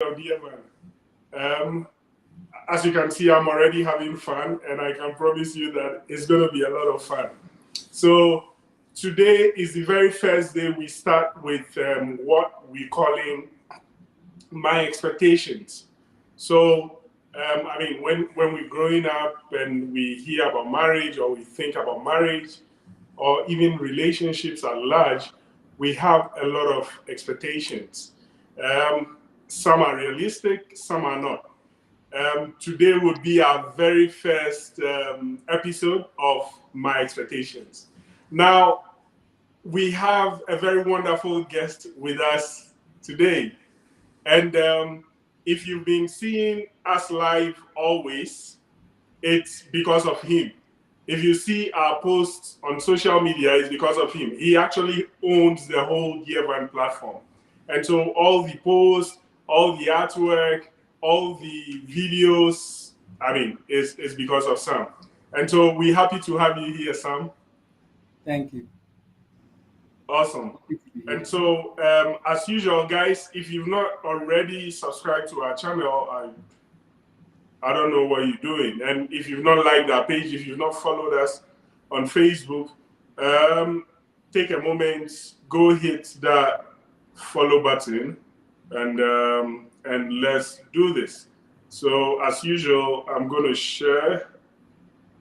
Dear man. As you can see, I'm already having fun, and I can promise you that it's going to be a lot of fun. So today is the very first day we start with what we're calling my expectations. So, when we're growing up and we hear about marriage or we think about marriage or even relationships at large, we have a lot of expectations. Some are realistic, some are not. Today would be our very first episode of My Expectations. Now, we have a very wonderful guest with us today. And if you've been seeing us live always, it's because of him. If you see our posts on social media, it's because of him. He actually owns the whole Yearvan platform. And so all the posts, all the artwork, all the videos, is because of Sam. And so we're happy to have you here, Sam. Thank you. Awesome. And so, as usual, guys, if you've not already subscribed to our channel, I don't know what you're doing. And if you've not liked our page, if you've not followed us on Facebook, take a moment, go hit that follow button, and let's do this. So, as usual, I'm going to share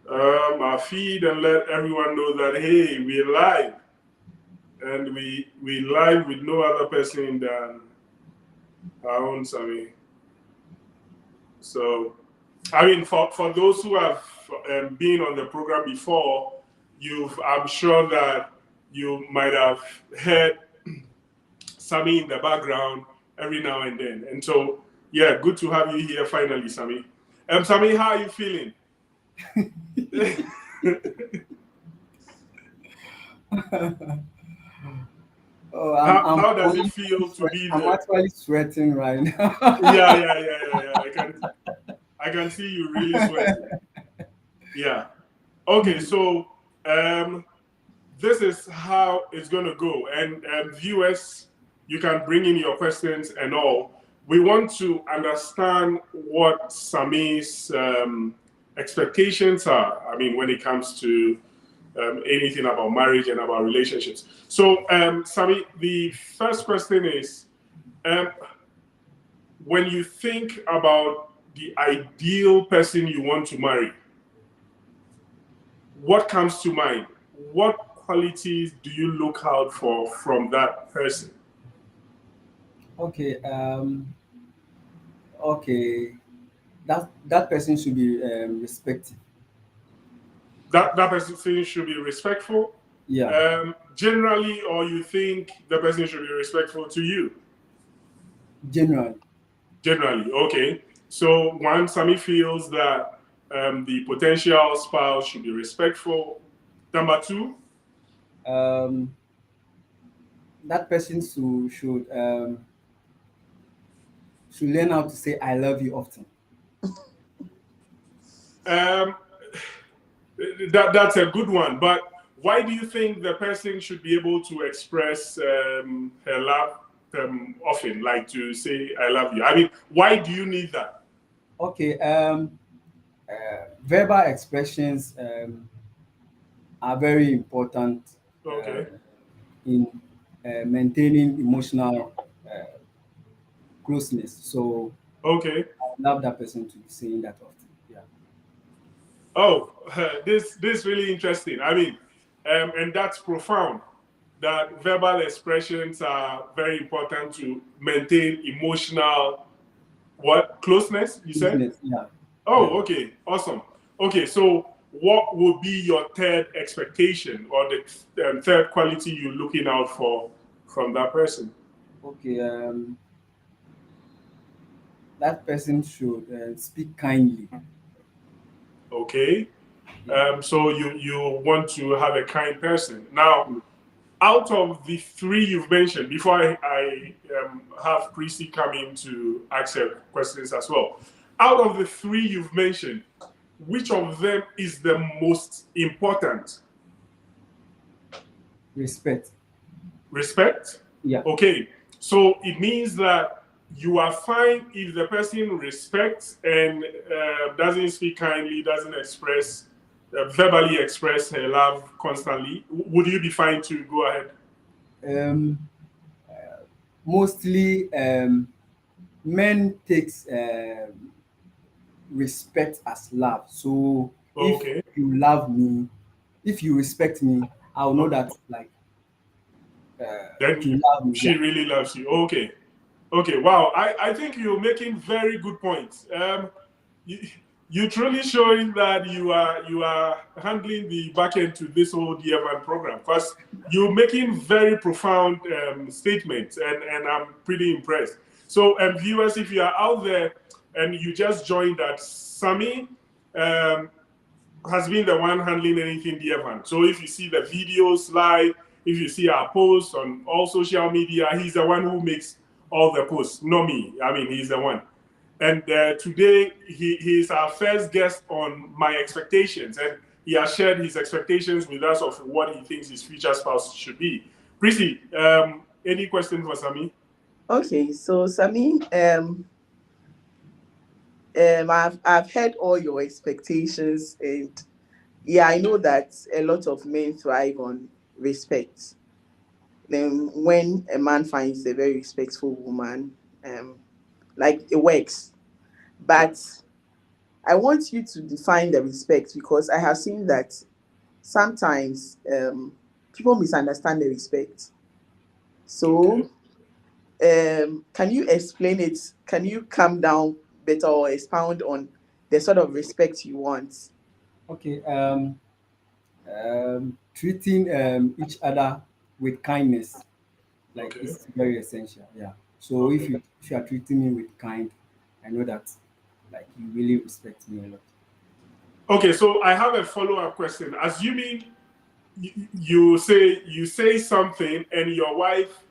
our feed and let everyone know that, hey, we're live. And we live with no other person than our own Sammy. So, for those who have been on the program before, I'm sure that you might have heard Sammy in the background every now and then. And so, yeah, good to have you here finally, Sammy. Sammy, how are you feeling? How does it feel to be there? I'm actually sweating right now. Yeah. I can see you really sweating. Yeah. Okay, so this is how it's going to go. And viewers, you can bring in your questions and all. We want to understand what Sammy's expectations are. When it comes to anything about marriage and about relationships. So, Sammy, the first question is, when you think about the ideal person you want to marry, what comes to mind? What qualities do you look out for from that person? Okay. Okay. That person should be respected. That person should be respectful. Yeah. Generally, or you think the person should be respectful to you? Generally. Generally, okay. So one, Sammy feels that the potential spouse should be respectful. Number two, that person should learn how to say "I love you" often. That's a good one. But why do you think the person should be able to express her love often, like to say "I love you"? Why do you need that? Okay. Verbal expressions are very important Okay. in maintaining emotional closeness. So Okay. I love that person to be saying that often. Yeah. Oh, this really interesting. And that's profound. That verbal expressions are very important to maintain emotional closeness. You said? Closeness, yeah. Oh, okay, awesome. Okay, so what would be your third expectation or the third quality you're looking out for from that person? Okay. That person should speak kindly. Okay. Yeah. So you want to have a kind person. Now, out of the three you've mentioned, before I have Chrissy come in to answer questions as well, out of the three you've mentioned, which of them is the most important? Respect. Respect? Yeah. Okay. So it means that you are fine if the person respects and doesn't speak kindly, doesn't express, verbally express her love constantly. Would you be fine to go ahead? Um, Mostly, men takes respect as love. So if Okay. you love me, if you respect me, I'll know Okay. that like Then you love me. she Yeah. really loves you. Okay. Okay. Wow. I think you're making very good points. You, you truly showing that you are handling the back end to this whole DFN program because you're making very profound statements and I'm pretty impressed. So viewers, if you are out there and you just joined that, Sami has been the one handling anything DFN. So if you see the videos live, if you see our posts on all social media, he's the one who makes all the posts, not me. I mean, he's the one. And today, he's our first guest on My Expectations, and he has shared his expectations with us of what he thinks his future spouse should be. Prissy, any question for Sami? Okay, so Sami, I've heard all your expectations, and yeah, I know that a lot of men thrive on respect. Then when a man finds a very respectful woman, like it works. Yeah. But I want you to define the respect because I have seen that sometimes people misunderstand the respect. Okay. So can you explain it? Can you calm down better or expound on the sort of respect you want? Okay. Treating each other with kindness, like Okay. it's very essential. Yeah. So Okay. if you are treating me with kind, I know that like you really respect me a lot. Okay. So I have a follow-up question. Assuming you say something and your wife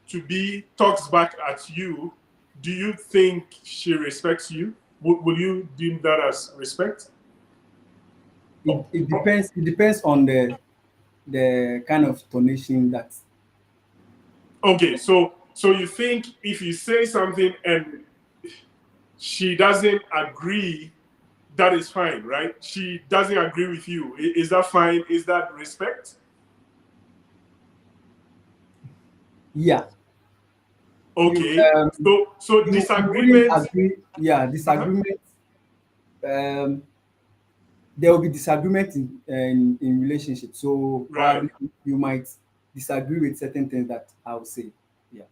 to be talks back at you, do you think she respects you? Will you deem that as respect? Oh, It oh, depends. It depends on the kind of tonation that. okay, so you think if you say something and she doesn't agree, that is fine, right? She doesn't agree with you. Is that fine? Is that respect? Yeah. You Okay. So you wouldn't disagreement. agree. Yeah, Uh-huh. disagreement. Um, there will be disagreement in relationship. So Right. probably you might disagree with certain things that I would say. Yeah.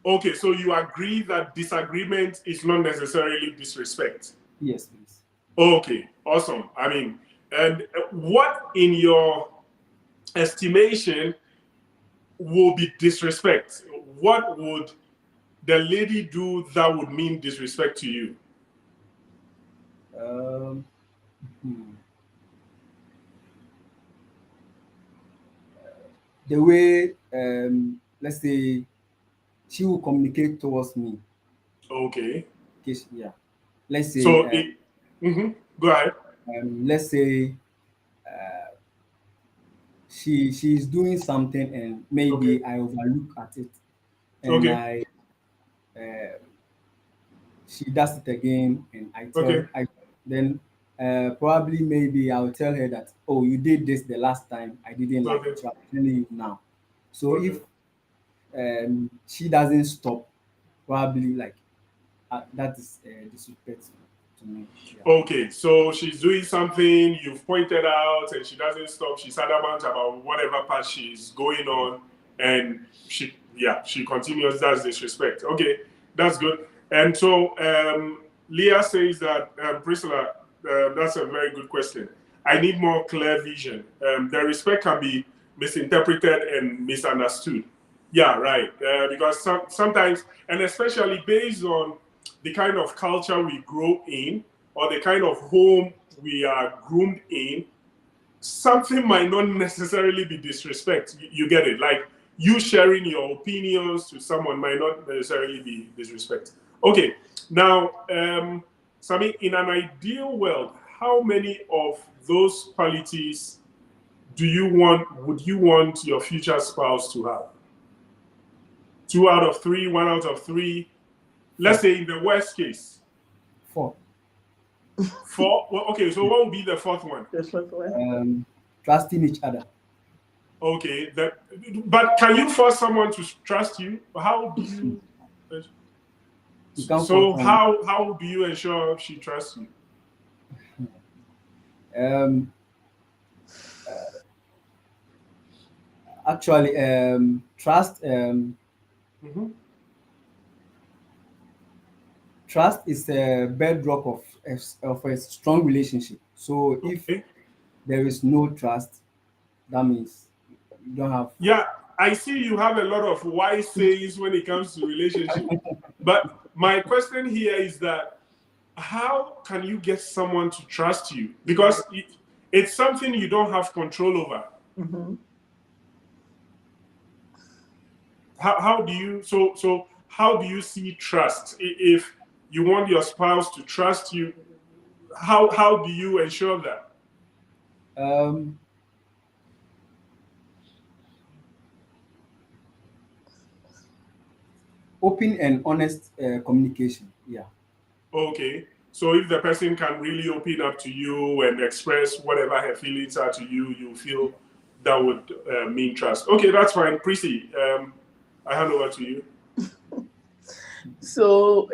Okay, so you agree that disagreement is not necessarily disrespect. Yes, please. Okay, awesome. I mean, and what in your estimation will be disrespect? What would the lady do that would mean disrespect to you? Um, hmm. The way, let's say, she will communicate towards me. Okay, Yeah. Let's say, so it. Mhm. Go ahead. let's say she's doing something and Okay. maybe I overlook at it and Okay. I uh, she does it again and Okay. I then probably maybe I'll tell her that, oh, you did this the last time, I didn't like Okay. it, so I'm telling you now. So if Okay. she doesn't stop, probably like that is disrespect to me. Yeah. Okay, so she's doing something you've pointed out, and she doesn't stop. She's adamant about whatever path she's going on, and she continues. That's disrespect. Okay, that's good. And so Leah says that Priscilla, that's a very good question. I need more clear vision. The respect can be misinterpreted and misunderstood. Yeah, right. Because sometimes, and especially based on the kind of culture we grow in or the kind of home we are groomed in, something might not necessarily be disrespect. You get it? Like you sharing your opinions to someone might not necessarily be disrespect. Okay, now, Sami, in an ideal world, how many of those qualities would you want your future spouse to have? Two out of three, one out of three? Let's say in the worst case. 4. 4? Well, okay, so what would be the fourth one? The fourth one. Trusting each other. Okay, but can you force someone to trust you? How do you? You can't So force how do you ensure she trusts you? Actually, trust. Trust is a bedrock of a strong relationship. So if Okay. there is no trust, that means you don't have. Yeah, I see you have a lot of wise sayings when it comes to relationship. But my question here is that how can you get someone to trust you? Because it's something you don't have control over. How do you so how do you see trust? If you want your spouse to trust you, how do you ensure that? Open and honest communication. Yeah. Okay. So if the person can really open up to you and express whatever her feelings are to you, you feel that would mean trust. Okay, that's fine. Prissy, I hand over to you. So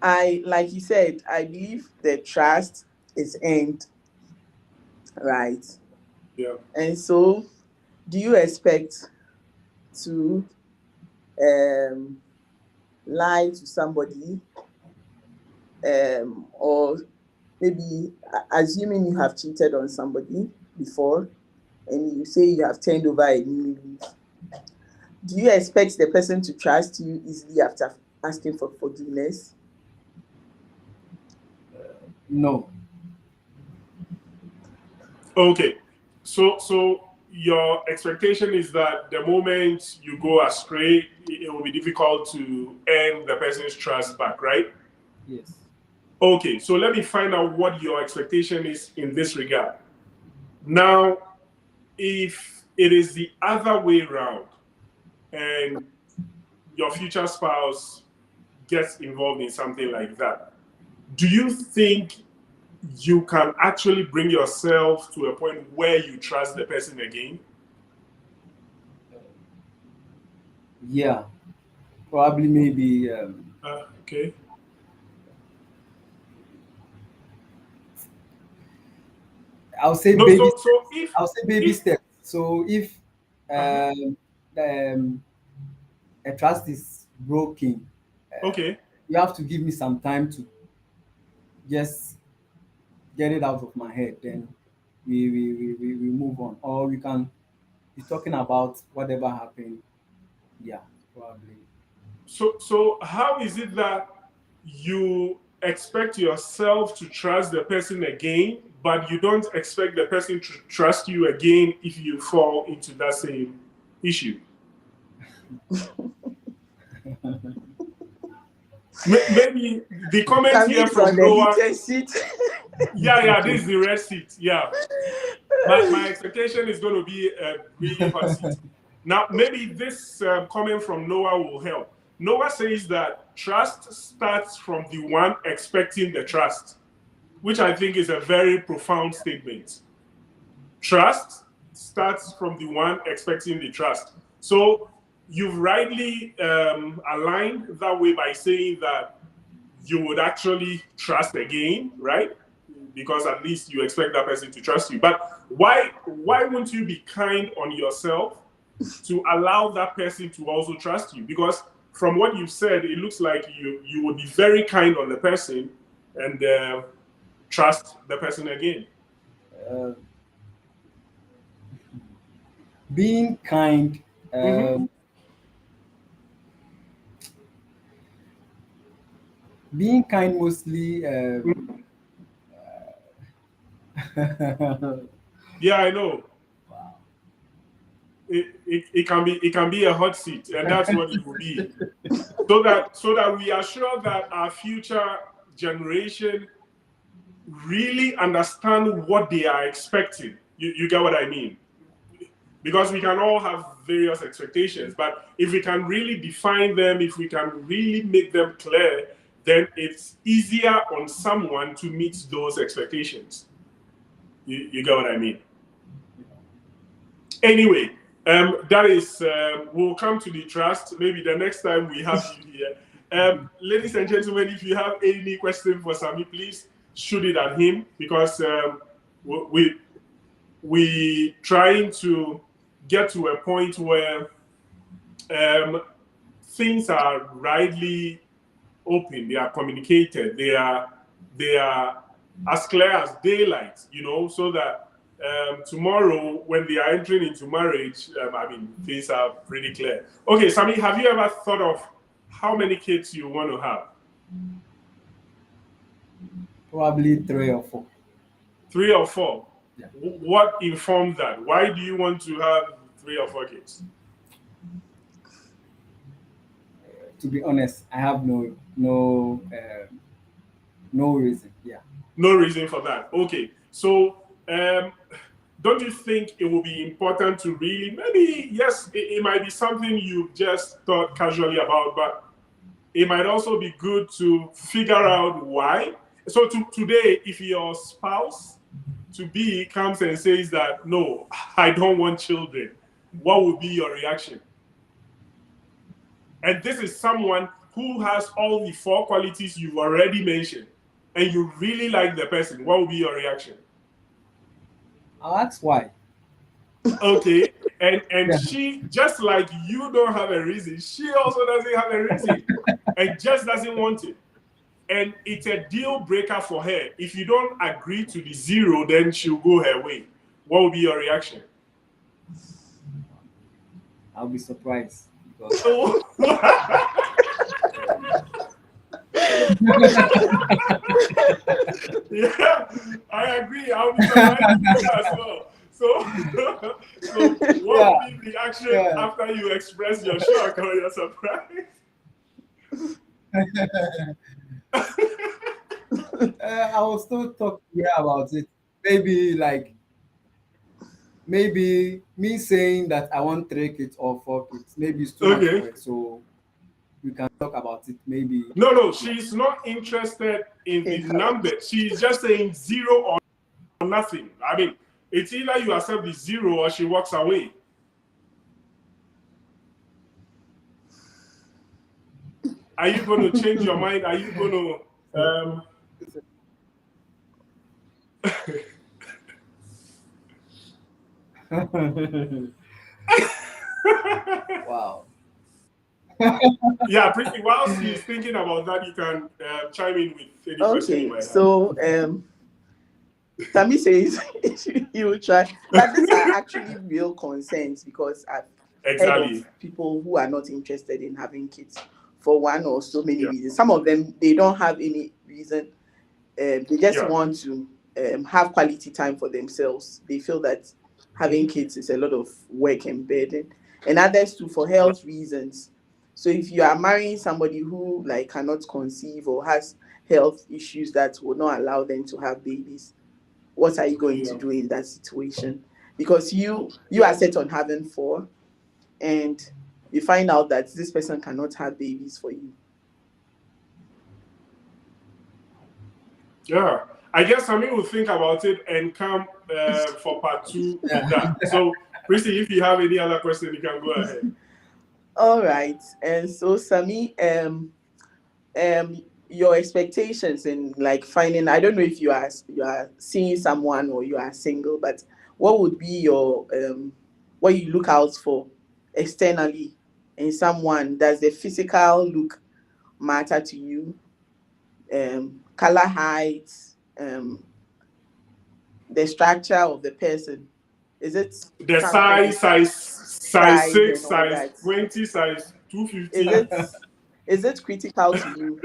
like you said, I believe the trust is earned, right? Yeah. And so, do you expect to lie to somebody, or maybe assuming you have cheated on somebody before, and you say you have turned over a new leaf? Do you expect the person to trust you easily after asking for forgiveness? No. Okay. So your expectation is that the moment you go astray, it will be difficult to earn the person's trust back, right? Yes. Okay, so let me find out what your expectation is in this regard. Now, if it is the other way around and your future spouse gets involved in something like that, do you think you can actually bring yourself to a point where you trust the person again? Yeah. Probably maybe. Okay. I'll say No, baby. so if I'll say baby if steps. So if um, a trust is broken, okay, you have to give me some time to just get it out of my head. Then we move on, or we can be talking about whatever happened. Yeah, probably. so how is it that you expect yourself to trust the person again, but you don't expect the person to trust you again if you fall into that same issue? Maybe the comment Can here we on from the Noah. heated seat? Yeah, this is the red seat. Yeah. My expectation is going to be a really hot seat. Now, maybe this comment from Noah will help. Noah says that trust starts from the one expecting the trust, which I think is a very profound statement. Trust starts from the one expecting the trust. So you've rightly aligned that way by saying that you would actually trust again, right? Because at least you expect that person to trust you. But why wouldn't you be kind on yourself to allow that person to also trust you? Because from what you've said, it looks like you would be very kind on the person and trust the person again. Uh, being kind. Mm-hmm. Being kind mostly. Yeah, I know. It can be a hot seat, and that's what it will be. So that we are sure that our future generation really understand what they are expecting. You get what I mean? because we can all have various expectations, but if we can really define them, if we can really make them clear, then it's easier on someone to meet those expectations. You get what I mean? Anyway, that is, we'll come to the trust maybe the next time we have you here. Ladies and gentlemen, if you have any question for Sammy, please shoot it at him, because we trying to get to a point where things are rightly open, they are communicated, they are as clear as daylight, so that tomorrow when they are entering into marriage, things are pretty clear. Okay, Sammy, have you ever thought of how many kids you want to have? Probably 3 or 4. 3 or 4? Yeah. What informed that? Why do you want to have 3 or 4 kids? To be honest, I have no reason. Yeah. No reason for that. Okay. So don't you think it will be important to really, maybe, yes, it might be something you just thought casually about, but it might also be good to figure out why. So today, if your spouse to be comes and says that, no, I don't want children, what would be your reaction? And this is someone who has all the 4 qualities you've already mentioned, and you really like the person. What would be your reaction? I'll ask why. Okay. And Yeah. she, just like you don't have a reason, she also doesn't have a reason and just doesn't want it. And it's a deal breaker for her. If you don't agree to the 0, then she'll go her way. What would be your reaction? I'll be surprised. Because yeah, I agree. I'll be surprised as well. So what would be the action after you express your shock or your surprise? I will still talk to her about it. Maybe me saying that I want 3 kids or 4 kids, maybe it's too much for it. So we can talk about it. Maybe. No, she's not interested in the number. She's just saying 0 or nothing. I mean, it's either you accept the 0 or she walks away. Are you going to change your mind? Are you going to... Wow. Yeah, pretty. While she's thinking about that, you can chime in with any question you might have. So Sammy says he will try, but these are actually real concerns, because I've heard of people who are not interested in having kids for one or so many reasons. Some of them, they don't have any reason. They just want to have quality time for themselves. They feel that having kids is a lot of work and burden, and others too for health reasons. So if you are marrying somebody who cannot conceive or has health issues that will not allow them to have babies, what are you going to do in that situation? Because you are set on having 4, and you find out that this person cannot have babies for you. Yeah, I guess Sammy will think about it and come for part 2 with that. So, Chrissy, if you have any other question, you can go ahead. All right, and so Sammy, your expectations in finding, I don't know if you are seeing someone or you are single, but what would be your what you look out for externally in someone? Does the physical look matter to you? Color, height, the structure of the person? Is it the size 6, size 20, size 250? Is it critical to you,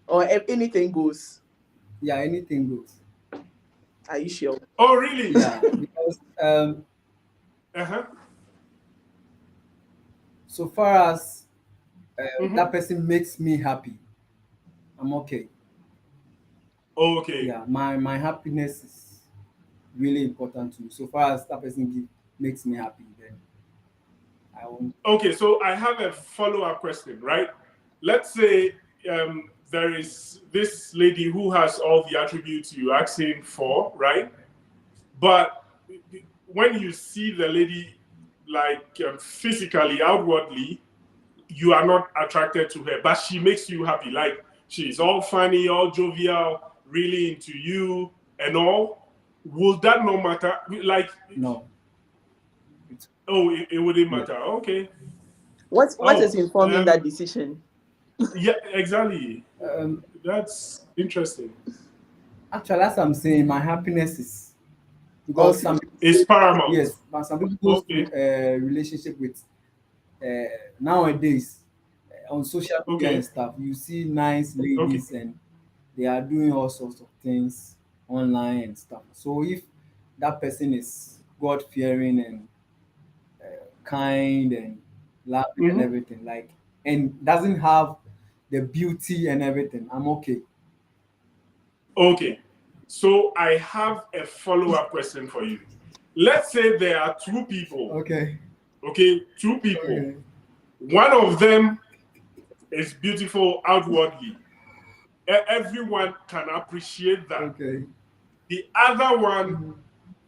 or anything goes? Yeah, anything goes. Are you sure? Oh, really? Yeah, because so far as that person makes me happy, I'm okay. Okay. Yeah, my happiness is really important to me. So far as that person makes me happy, then I won't. Okay, so I have a follow-up question, right? Let's say there is this lady who has all the attributes you asking for, right? But when you see the lady, like physically, outwardly, you are not attracted to her, but she makes you happy. Like she's all funny, all jovial, really into you and all. Would that not matter? Like, No. it wouldn't Yeah. matter. Okay. What is informing um, that decision? Yeah, exactly. Um, That's interesting. Actually, as I'm saying, my happiness is because Okay. some It's paramount. yes, but some people go Okay. through a relationship with nowadays on social media Okay. and stuff. You see nice Okay. ladies and they are doing all sorts of things online and stuff. So if that person is God fearing and kind and loving and Mhm. everything, like and doesn't have the beauty and everything, I'm okay. Okay. So I have a follow-up question for you. Let's say there are two people. Okay. Okay, two people. Okay. One of them is beautiful outwardly. Everyone can appreciate that. Okay. The other one,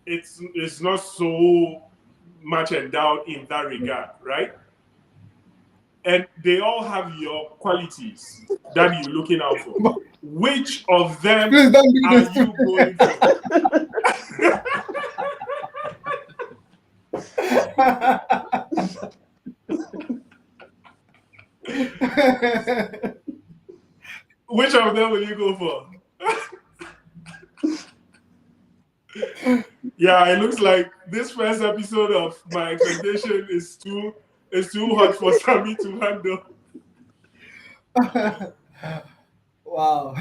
it's not so much endowed in that regard, right? And they all have your qualities that you're looking out for. Which of them Please don't do are this. you going for? Which of them will you go for? Yeah, it looks like this first episode of My Expectation is too hot for Sammy to handle. Wow.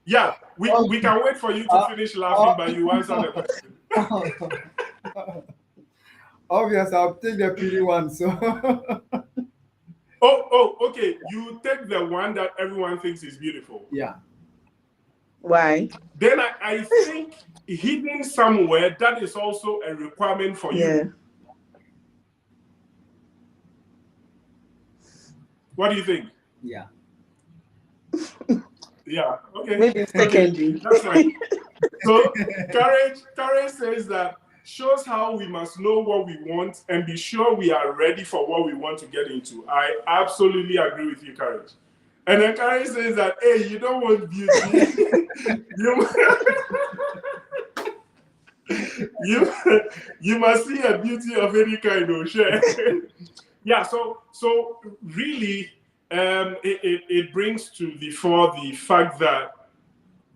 Yeah, we can wait for you to finish laughing, but you answer the question. Obviously, I'll take the pretty one. So Oh, okay. You take the one that everyone thinks is beautiful. yeah. Why? Then I think hidden somewhere that is also a requirement for Yeah. you. What do you think? Yeah. Yeah. Okay. Maybe secondary. That's fine. So courage says that shows how we must know what we want and be sure we are ready for what we want to get into. I absolutely agree with you, Courage. And then Courage says that, hey, you don't want beauty. you must see a beauty of any kind, oh share. Yeah, so really it brings to the fore the fact that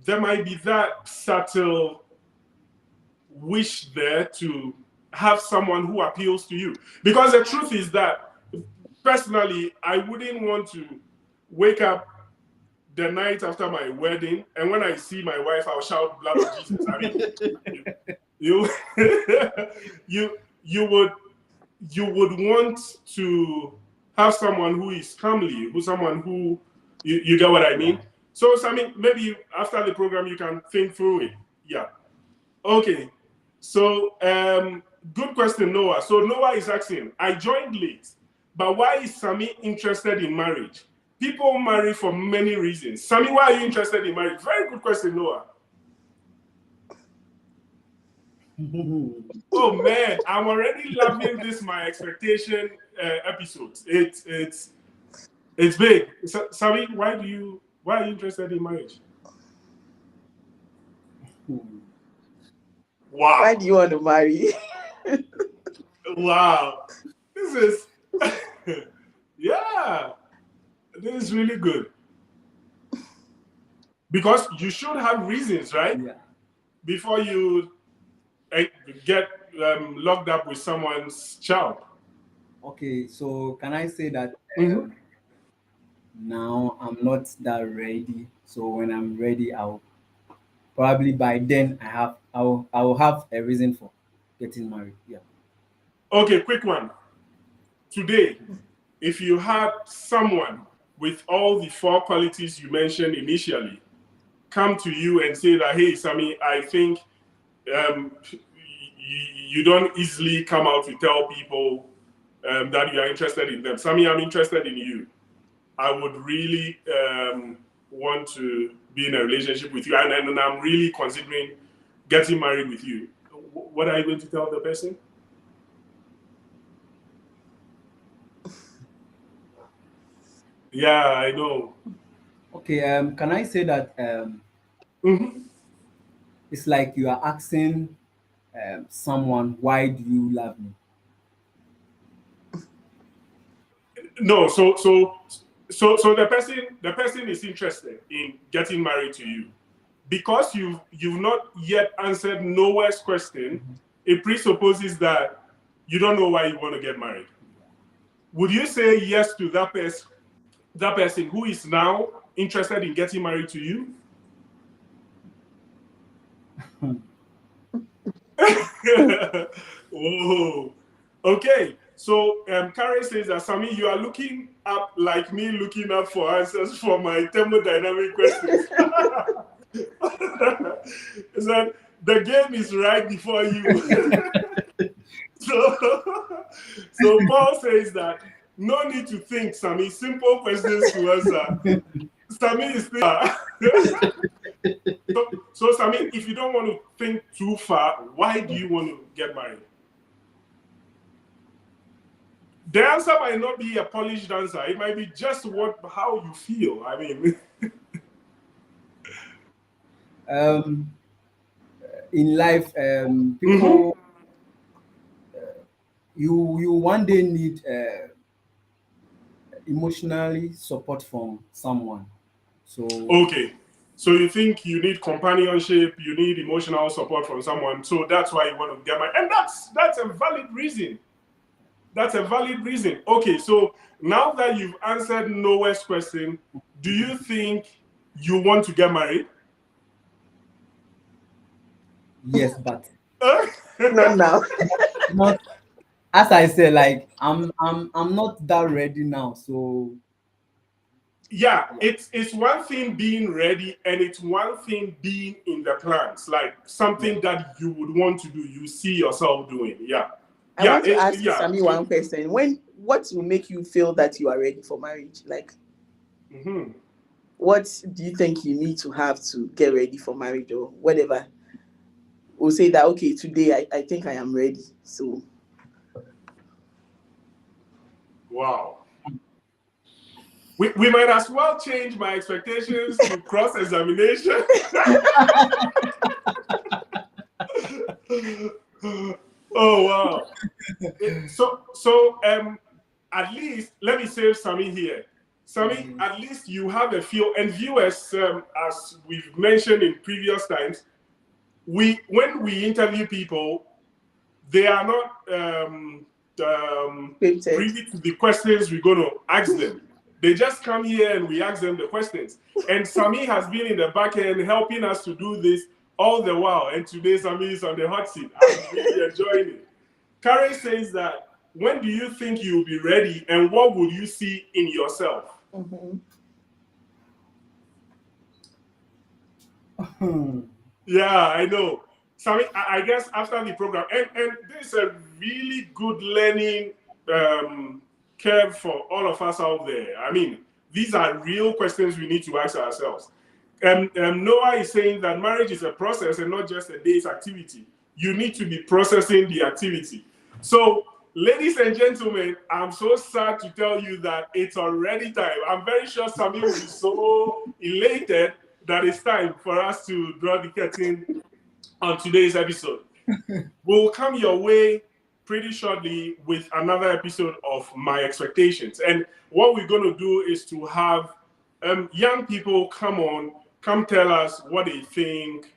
there might be that subtle wish there to have someone who appeals to you. Because the truth is that, personally, I wouldn't want to wake up the night after my wedding, and when I see my wife, I'll shout blood of Jesus. I mean, you would want to have someone who is comely, someone who you get what I mean. So, Sammy, maybe after the program you can think through it. Yeah. Okay. So, good question, Noah. So Noah is asking, I joined late, but why is Sammy interested in marriage? People marry for many reasons. Sammy, why are you interested in marriage? Very good question, Noah. Oh man, I'm already loving this My Expectation episode. It's big. So, Sammy, why are you interested in marriage? Wow. Why do you want to marry? Wow. This is yeah. This is really good. Because you should have reasons, right? Yeah. Before you get locked up with someone's child. Okay, so can I say that Mhm. now I'm not that ready. So when I'm ready, I'll probably by then I will have a reason for getting married. Yeah. Okay, quick one. Today, if you had someone with all the 4 qualities you mentioned initially come to you and say that, hey, Sammy, I think you don't easily come out to tell people that you are interested in them. Sammy, I'm interested in you. I would really want to be in a relationship with you, and I'm really considering getting married with you. What are you going to tell the person? Yeah, I know. Okay, can I say that it's like you are asking someone, why do you love me? No, so the person is interested in getting married to you. Because you've not yet answered Noah's question, it presupposes that you don't know why you want to get married. Would you say yes to that person who is now interested in getting married to you? Whoa. Okay. So Karen says that, Sammy, you are looking up like me looking up for answers for my thermodynamic questions. Is that the game is right before you? So Paul says that no need to think, Sammy. Simple questions to answer. Sammy is so Sammy, if you don't want to think too far, why do you want to get married? The answer might not be a polished answer. It might be just how you feel. I mean, in life, people, you one day need emotionally support from someone. So okay. So you think you need companionship, you need emotional support from someone. So that's why you want to get married. And that's a valid reason. That's a valid reason. Okay, so now that you've answered Noah's question, do you think you want to get married? yes, but Not now. not, as I said, like I'm not that ready now. So yeah, it's one thing being ready, and it's one thing being in the plans, like something that you would want to do, you see yourself doing. Yeah. I want to ask Sammy one question. What will make you feel that you are ready for marriage? Like, what do you think you need to have to get ready for marriage, or whatever? We'll say that, okay, today I think I am ready. So, wow. We might as well change my expectations to cross-examination. Oh wow! So at least let me save Sammy here. Sammy, at least you have a feel. And viewers, as we've mentioned in previous times, when we interview people, they are not privy to the questions we're going to ask them. They just come here and we ask them the questions. And Sammy has been in the back end helping us to do this all the while. And today Sammy is on the hot seat. I'm really enjoying it. Karen says that, when do you think you'll be ready, and what would you see in yourself? Yeah, I know. Sammy, I guess after the program, and this is a really good learning curve for all of us out there. I mean, these are real questions we need to ask ourselves. Noah is saying that marriage is a process and not just a day's activity. You need to be processing the activity. So, ladies and gentlemen, I'm so sad to tell you that it's already time. I'm very sure Sammy will be so elated that it's time for us to draw the curtain on today's episode. We'll come your way pretty shortly with another episode of My Expectations. And what we're going to do is to have young people come tell us what they think,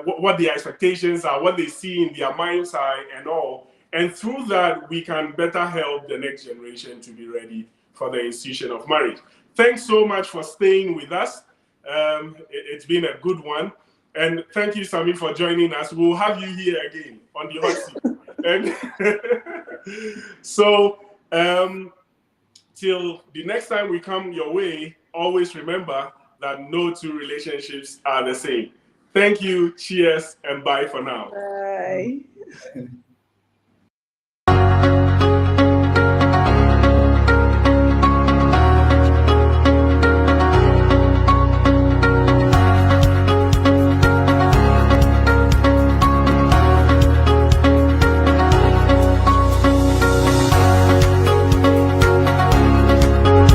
what their expectations are, what they see in their mind's eye and all. And through that, we can better help the next generation to be ready for the institution of marriage. Thanks so much for staying with us. It's been a good one. And thank you, Sammy, for joining us. We'll have you here again on the hot seat. And so till the next time we come your way, always remember that no two relationships are the same. Thank you, cheers, and bye for now. Bye.